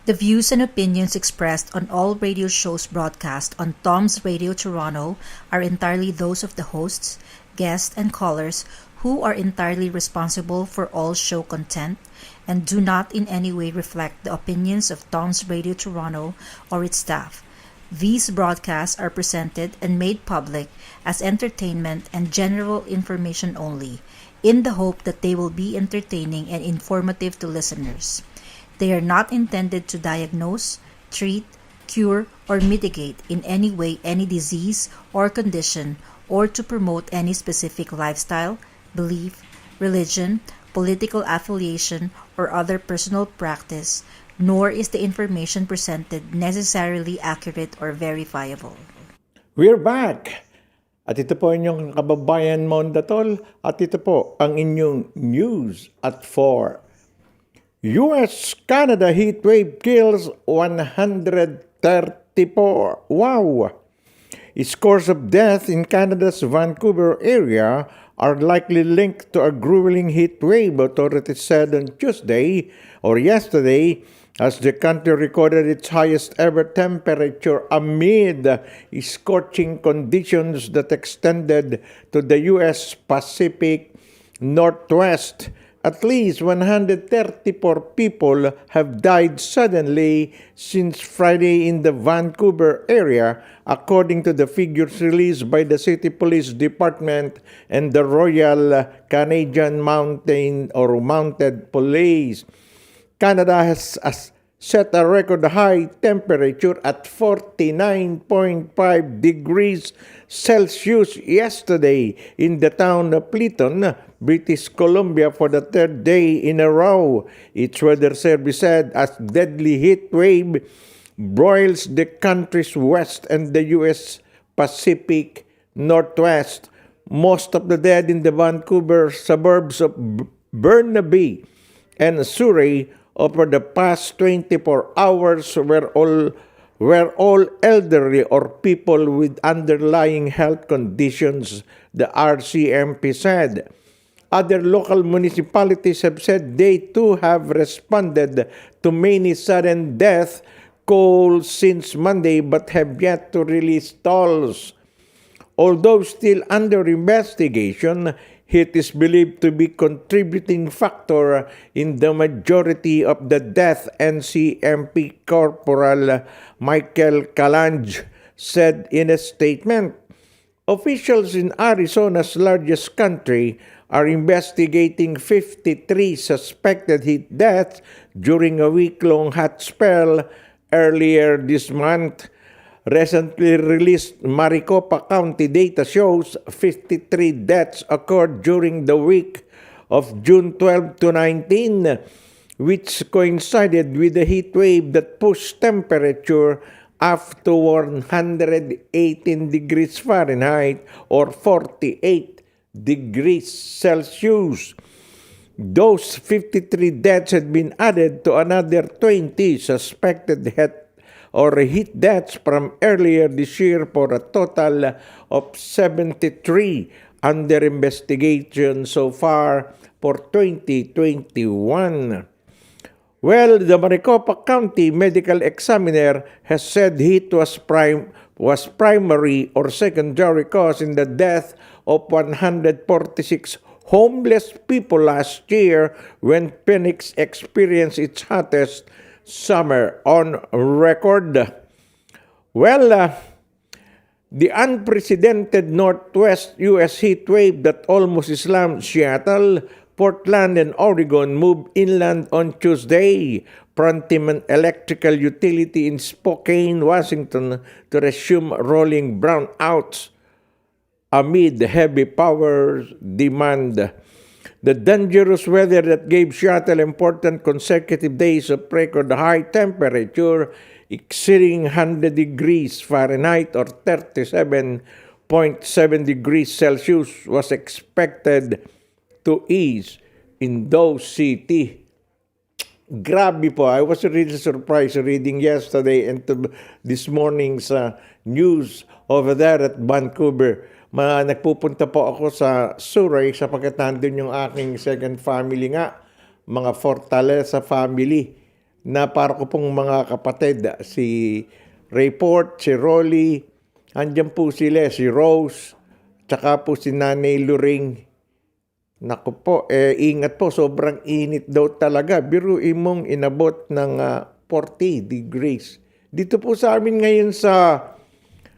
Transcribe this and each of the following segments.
The views and opinions expressed on all radio shows broadcast on Tom's Radio Toronto are entirely those of the hosts, guests, and callers who are entirely responsible for all show content and do not in any way reflect the opinions of Tom's Radio Toronto or its staff. These broadcasts are presented and made public as entertainment and general information only, in the hope that they will be entertaining and informative to listeners. They are not intended to diagnose, treat, cure, or mitigate in any way any disease or condition or to promote any specific lifestyle, belief, religion, political affiliation, or other personal practice, nor is the information presented necessarily accurate or verifiable. We're back! At ito po inyong kababayan Mondatol at ito po ang inyong news at 4. US-Canada heatwave kills 134. Wow! Scores of deaths in Canada's Vancouver area are likely linked to a grueling heat wave, authorities said on Tuesday or yesterday, as the country recorded its highest ever temperature amid scorching conditions that extended to the U.S. Pacific Northwest. At least 134 people have died suddenly since Friday in the Vancouver area, according to the figures released by the City Police Department and the Royal Canadian Mounted Police. Canada has set a record high temperature at 49.5 degrees Celsius yesterday in the town of Pleaton, British Columbia for the third day in a row. Its weather service said as deadly heat wave broils the country's west and the U.S. Pacific Northwest. Most of the dead in the Vancouver suburbs of Burnaby and Surrey over the past 24 hours were all elderly or people with underlying health conditions, the RCMP said. Other local municipalities have said they too have responded to many sudden death calls since Monday but have yet to release tolls. Although still under investigation, heat is believed to be contributing factor in the majority of the death, NCMP Corporal Michael Calange said in a statement. Officials in Arizona's largest country are investigating 53 suspected heat deaths during a week-long hot spell earlier this month. Recently released Maricopa County data shows 53 deaths occurred during the week of June 12 to 19, which coincided with the heat wave that pushed temperature up to 118 degrees Fahrenheit or 48 degrees Celsius. Those 53 deaths had been added to another 20 suspected heat deaths from earlier this year for a total of 73 under investigation so far for 2021. Well, the Maricopa County medical examiner has said heat was primary or secondary cause in the death of 146 homeless people last year when Phoenix experienced its hottest summer on record. Well, the unprecedented Northwest U.S. heat wave that almost slammed Seattle, Portland, and Oregon moved inland on Tuesday, prompting an electrical utility in Spokane, Washington, to resume rolling brownouts amid heavy power demand. The dangerous weather that gave Seattle important consecutive days of record high temperature exceeding 100 degrees Fahrenheit or 37.7 degrees Celsius was expected to ease in those cities. Grabe po. I was really surprised reading yesterday and this morning's news over there at Vancouver. Nagpupunta po ako sa Surrey sapagkat nandun yung aking second family nga, mga Fortaleza family na para ko pong mga kapatid, si Rayport, si Rolly, andyan po sila, si Rose, tsaka po si Nanay Luring. Naku po, ingat po, sobrang init daw talaga. Biruin mong inabot ng 40 degrees. Dito po sa amin ngayon sa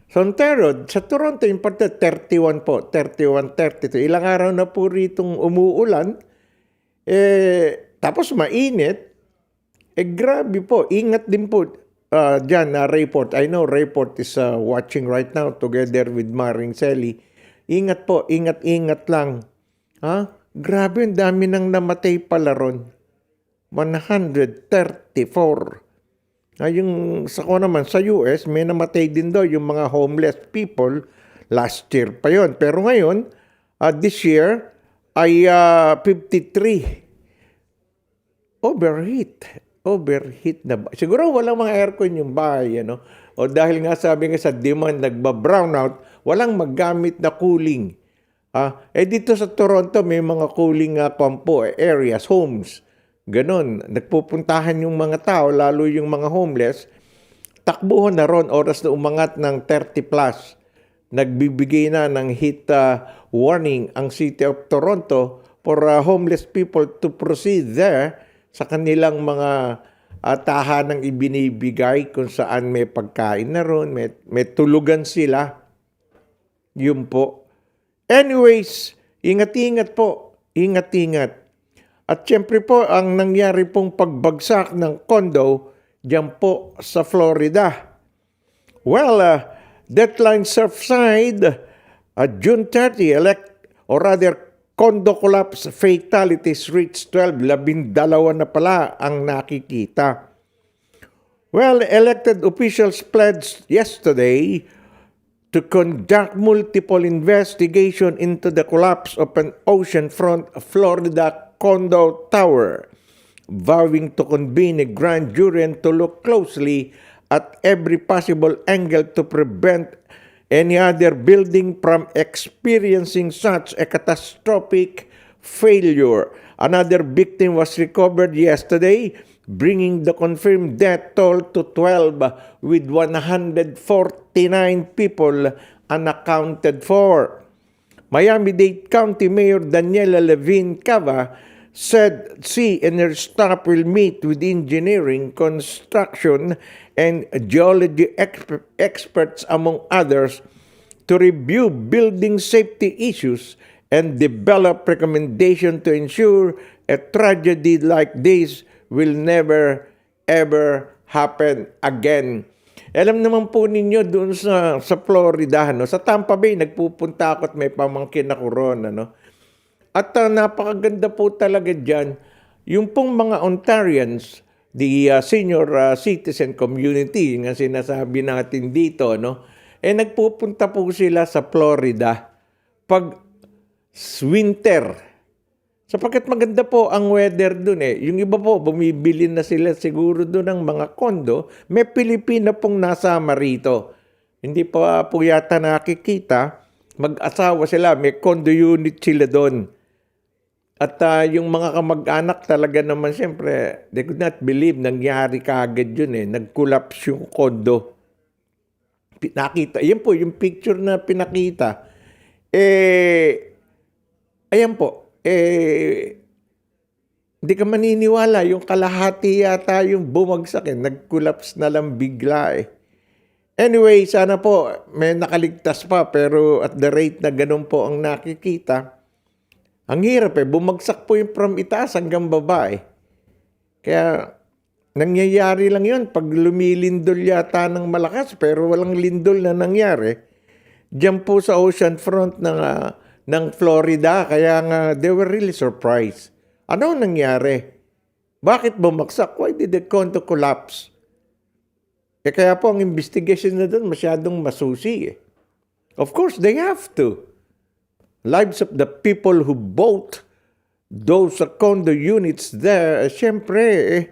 Ontario, sa Toronto, yung parte 31 po, 31, 32. Ilang araw na po ritong umuulan. Tapos mainit. Grabe po, ingat din po dyan, Rayport. I know Rayport is watching right now together with Maring Selly. Ingat po, ingat lang. Grabe, ang dami nang namatay pala ron. 134. Yung sa ko naman, sa US, may namatay din daw yung mga homeless people. Last year pa yon. Pero ngayon, this year, ay 53. Overheat na ba? Siguro walang mga aircon yung bahay, ano? O dahil nga sabi nga sa demand, nagba-brownout, walang maggamit na cooling. Dito sa Toronto, may mga cooling areas, homes. Ganon. Nagpupuntahan yung mga tao, lalo yung mga homeless. Takbuhan na ron, oras na umangat ng 30 plus. Nagbibigay na ng heat warning ang City of Toronto for homeless people to proceed there sa kanilang mga tahanang ibinibigay kung saan may pagkain na ron, may tulugan sila. Yun po. Anyways, ingat-ingat po. Ingat-ingat. At syempre po, ang nangyari pong pagbagsak ng condo diyan po sa Florida. Well, deadline Surfside, June 30, condo collapse fatalities reached 12. 12 na pala ang nakikita. Well, elected officials pledged yesterday to conduct multiple investigation into the collapse of an oceanfront Florida condo tower, vowing to convene a grand jury and to look closely at every possible angle to prevent any other building from experiencing such a catastrophic failure. Another victim was recovered yesterday, bringing the confirmed death toll to 12, with 149 people unaccounted for. Miami-Dade County Mayor Daniela Levine Cava said she and her staff will meet with engineering, construction, and geology experts, among others, to review building safety issues and develop recommendations to ensure a tragedy like this will never, ever happen again. Alam naman po ninyo doon sa Florida, no? Sa Tampa Bay, nagpupunta ako at may pamangkin ako ron. Ano? At napakaganda po talaga dyan. Yung pong mga Ontarians, the senior citizen community, yung sinasabi natin dito, no? Nagpupunta po sila sa Florida pag winter. Sapagkat maganda po ang weather dun Yung iba po, bumibili na sila siguro dun ng mga condo. May Pilipina pong nasama rito. Hindi pa po yata nakikita. Mag-asawa sila, may condo unit sila dun. At yung mga kamag-anak talaga naman, siyempre, they could not believe nangyari kaagad yun Nag-collapse yung condo. Nakita, yan po, yung picture na pinakita. Ayan po. Hindi ka maniniwala, yung kalahati yata yung bumagsak nag-collapse na lang bigla Anyway, sana po may nakaligtas pa, pero at the rate na ganun po ang nakikita, ang hirap bumagsak po yung from itaas hanggang baba Kaya nangyayari lang yun pag lumilindol yata ng malakas, pero walang lindol na nangyari. Diyan po sa ocean front ng Florida, kaya nga they were really surprised. Ano nangyari? Bakit bumagsak? Why did the condo collapse? Kaya po ang investigation na doon masyadong masusi Of course, they have to. Lives of the people who bought those condo units there, syempre,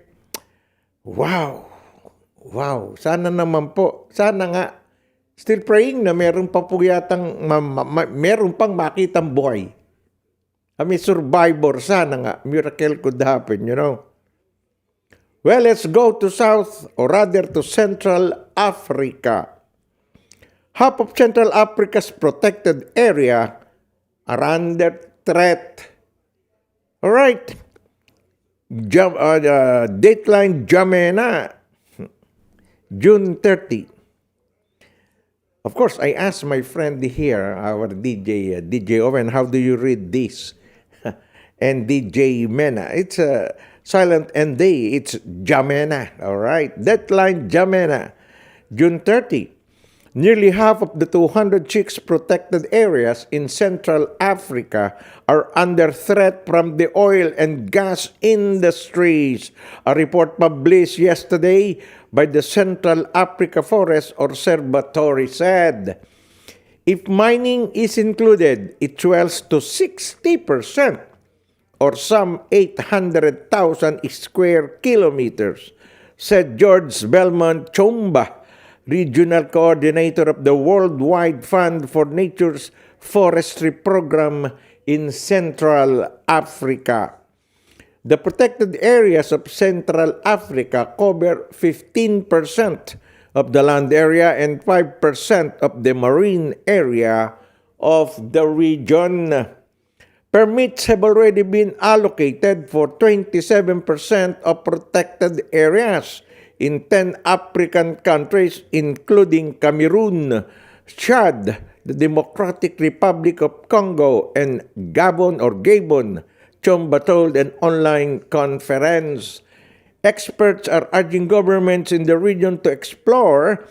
wow. Sana naman po, sana nga, still praying na meron pa po yatang, meron pang makitang buhay. Survivor, sana nga, miracle could happen, Well, let's go to South, or rather to Central Africa. Half of Central Africa's protected area are under threat. All right. Dateline Jamena, June 30. Of course, I asked my friend here, our DJ Owen, how do you read this? And DJ Mena, it's silent and day, it's Jamena, all right? Deadline Jamena, June 30. Nearly half of the 206 protected areas in Central Africa are under threat from the oil and gas industries. A report published yesterday by the Central Africa Forest Observatory said, if mining is included, it swells to 60%, or some 800,000 square kilometers, said George Belmont Chomba, Regional Coordinator of the Worldwide Fund for Nature's Forestry Program in Central Africa. The protected areas of Central Africa cover 15% of the land area and 5% of the marine area of the region. Permits have already been allocated for 27% of protected areas in 10 African countries, including Cameroon, Chad, the Democratic Republic of Congo, and Gabon, Chomba told an online conference. Experts are urging governments in the region to explore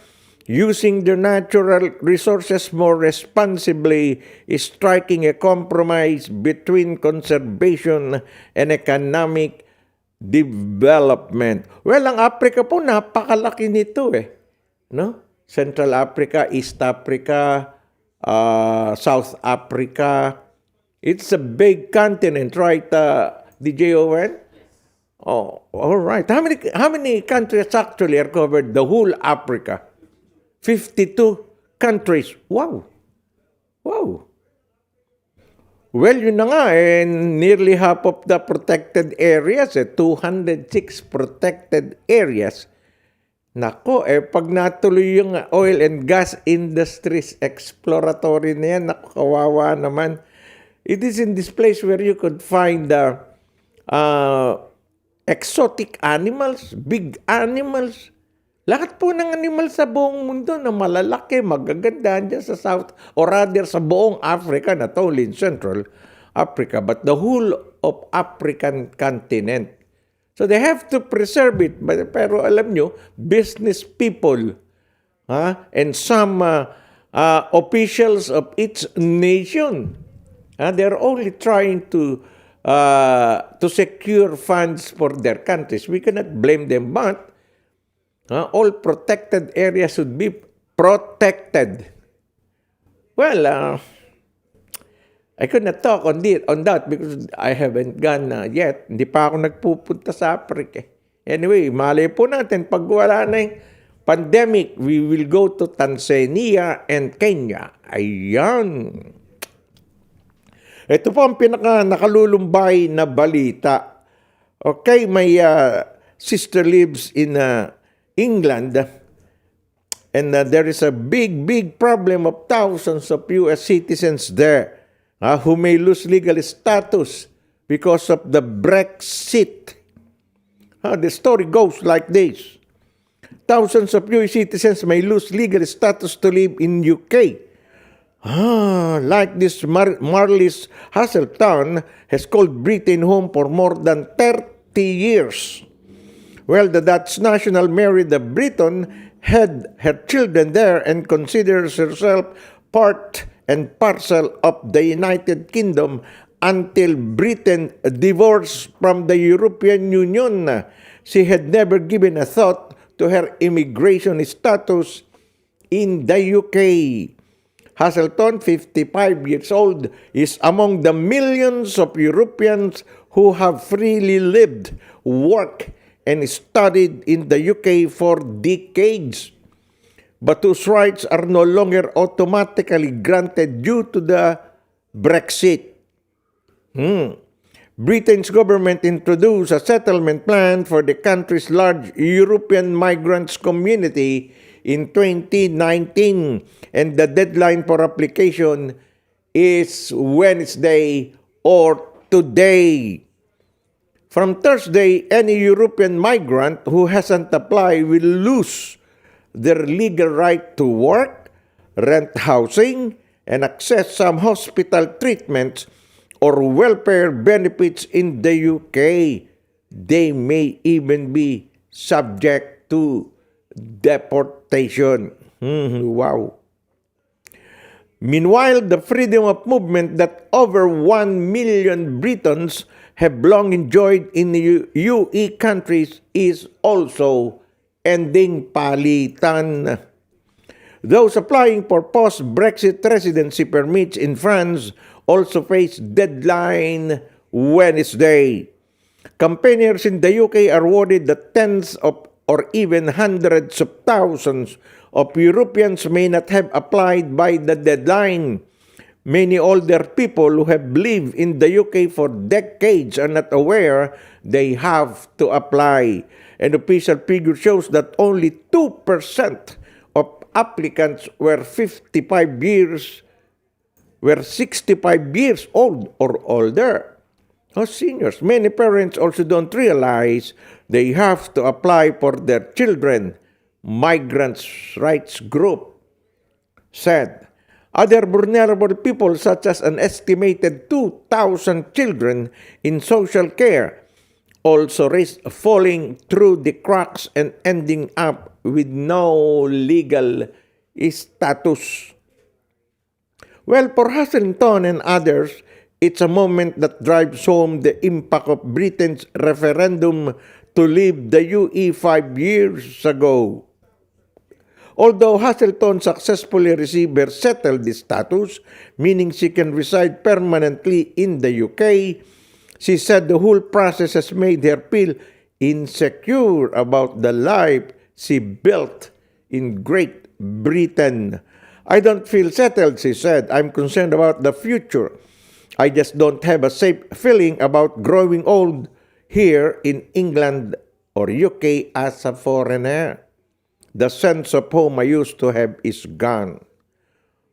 using their natural resources more responsibly, striking a compromise between conservation and economic development. Well, ang Africa po, napakalaki nito no? Central Africa, East Africa, South Africa. It's a big continent, right, DJ Owen? Oh, all right. How many countries actually are covered? The whole Africa? 52 countries. Wow. Well, yun na nga, nearly half of the protected areas, 206 protected areas. Nako, pag natuloy yung oil and gas industries exploratory na yan, nako, kawawa naman. It is in this place where you could find exotic animals, big animals. Lahat po ng animal sa buong mundo na malalaki, magaganda dyan sa South, or rather sa buong Africa, not only in Central Africa, but the whole of African continent. So they have to preserve it. Pero alam nyo, business people and some officials of each nation, they're only trying to secure funds for their countries. We cannot blame them, but all protected areas should be protected. Well, I could not talk on that because I haven't gone yet. Hindi pa ako nagpupunta sa Africa. Anyway, malay po natin, pag wala na yung pandemic, we will go to Tanzania and Kenya. Ayan. Ito po ang nakalulumbay na balita. Okay, my sister lives in England, and there is a big problem of thousands of U.S. citizens there who may lose legal status because of the Brexit. The story goes like this. Thousands of U.S. citizens may lose legal status to live in UK. Like this Marlies Hasselton has called Britain home for more than 30 years. Well, the Dutch national married a Briton, had her children there, and considers herself part and parcel of the United Kingdom until Britain divorced from the European Union. She had never given a thought to her immigration status in the UK. Hasselton, 55 years old, is among the millions of Europeans who have freely lived, worked, and studied in the UK for decades, but whose rights are no longer automatically granted due to the Brexit. Britain's government introduced a settlement plan for the country's large European migrants community in 2019, and the deadline for application is Wednesday or today. From Thursday, any European migrant who hasn't applied will lose their legal right to work, rent housing, and access some hospital treatments or welfare benefits in the UK. They may even be subject to deportation. Wow. Meanwhile, the freedom of movement that over 1 million Britons have long enjoyed in the UE countries is also ending palitan. Those applying for post-Brexit residency permits in France also face deadline Wednesday. Campaigners in the UK are worried that tens of or even hundreds of thousands of Europeans may not have applied by the deadline. Many older people who have lived in the UK for decades are not aware they have to apply. An official figure shows that only 2% of applicants were 65 years old or older. Seniors. Many parents also don't realize they have to apply for their children, migrants' rights group said. Other vulnerable people, such as an estimated 2,000 children in social care, also risk falling through the cracks and ending up with no legal status. Well, for Haslington and others, it's a moment that drives home the impact of Britain's referendum to leave the UE 5 years ago. Although Haslington successfully received her settled status, meaning she can reside permanently in the UK, she said the whole process has made her feel insecure about the life she built in Great Britain. I don't feel settled, she said. I'm concerned about the future. I just don't have a safe feeling about growing old here in England or UK as a foreigner. The sense of home I used to have is gone.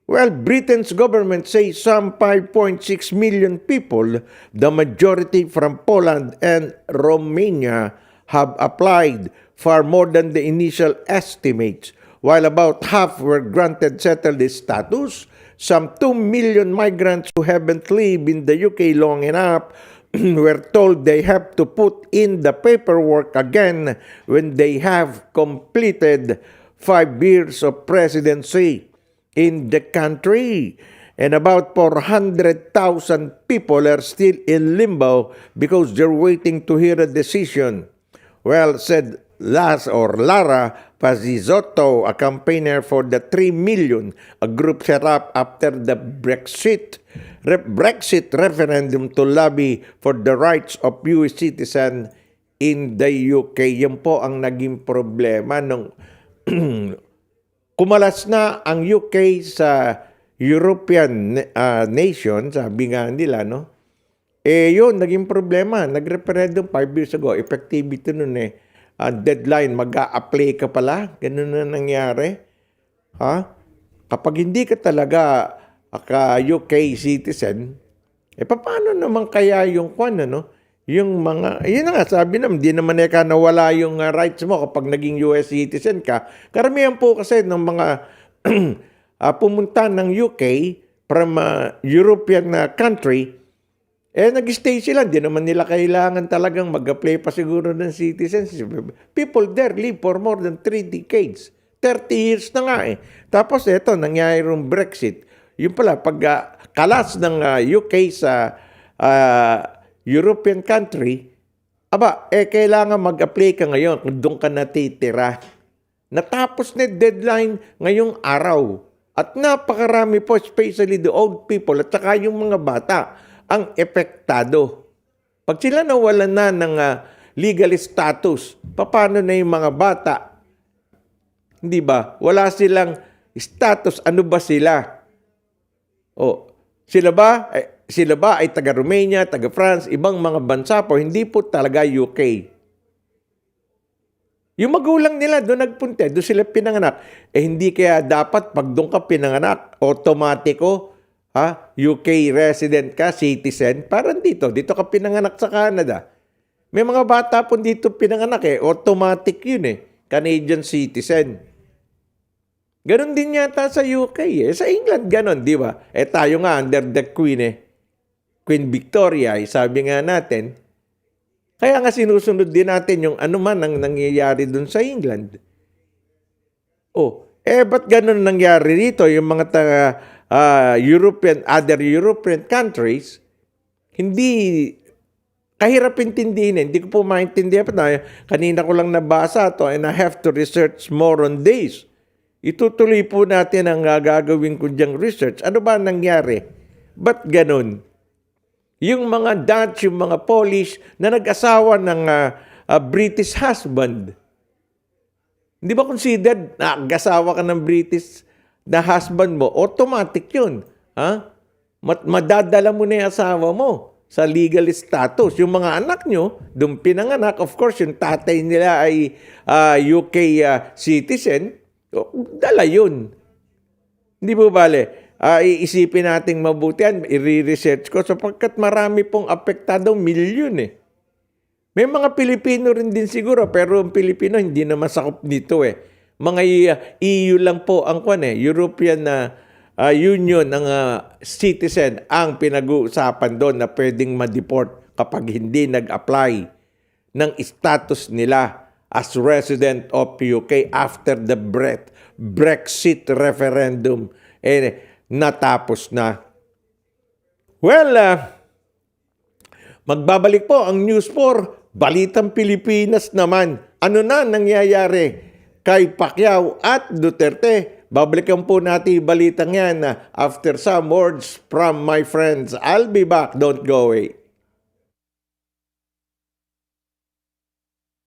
Well, Britain's government says some 5.6 million people, the majority from Poland and Romania, have applied, far more than the initial estimates. While about half were granted settled status, some 2 million migrants who haven't lived in the UK long enough were told they have to put in the paperwork again when they have completed 5 years of residency in the country. And about 400,000 people are still in limbo because they're waiting to hear a decision. Well, said Lara Pazizotto, a campaigner for the 3 million, a group set up after the Brexit referendum to lobby for the rights of US citizens in the UK. Yan po ang naging problema nung kumalas na ang UK sa European nation, sabi nga nila, no? Yun, naging problema. Nag-referendum 5 years ago. Effectivity nun deadline, mag-a-apply ka pala. Ganun na nangyari. Kapag hindi ka talaga UK citizen, paano naman kaya yung yung mga, yun na nga, sabi naman, di naman nawala yung rights mo kapag naging US citizen ka. Karamihan po kasi ng mga pumunta ng UK from European country, nag-stay sila. Di naman nila kailangan talagang mag-apply pa siguro ng citizenship. People there live for more than 3 decades. 30 years na nga Tapos eto, nangyayari yung Brexit. Yung pala, pag kalas ng UK sa European country, kailangan mag-apply ka ngayon kung doon ka natitira. Natapos na deadline ngayong araw. At napakarami po, especially the old people at saka yung mga bata, ang epektado. Pag sila nawalan na ng legal status, paano na yung mga bata? Hindi ba? Wala silang status. Ano ba sila? Sila ba? sila ba ay taga-Romania, taga-France, ibang mga bansa po, hindi po talaga UK. Yung magulang nila doon nagpunta, doon sila pinanganak. Hindi kaya dapat pag doon ka pinanganak, automatiko, UK resident ka, citizen, parang dito ka pinanganak sa Canada. May mga bata po dito pinanganak automatic yun Canadian citizen. Ganon din yata sa UK Sa England ganon, di ba? Tayo nga under the Queen Queen Victoria, sabi nga natin, kaya nga sinusunod din natin yung ano man ang nangyayari dun sa England. Ba't ganun nangyari dito? Yung mga other European countries, hindi, kahirap intindihin. Hindi ko po maintindihan. Kanina ko lang nabasa to and I have to research more on this. Itutuloy po natin ang gagawin ko diyang research. Ano ba nangyari? Ba't ganun? Yung mga Dutch, yung mga Polish na nag-asawa ng British husband. Hindi ba considered na nag-asawa ka ng British na husband mo? Automatic yun. Madadala mo na yung asawa mo sa legal status. Yung mga anak nyo, doon pinanganak, of course, yung tatay nila ay UK citizen, dala yun. Hindi po bale? Iisipin nating mabuti yan, i-research ko sapagkat marami pong apektado, milyon May mga Pilipino rin din siguro, pero ang Pilipino hindi naman sakop nito Mga EU lang po ang European Union ng citizen ang pinag-uusapan doon na pwedeng ma-deport kapag hindi nag-apply ng status nila as resident of UK after the Brexit referendum natapos na. Well, magbabalik po ang News 4, Balitang Pilipinas naman. Ano na nangyayari kay Pacquiao at Duterte? Babalikan po natin balitang yan after some words from my friends. I'll be back. Don't go away.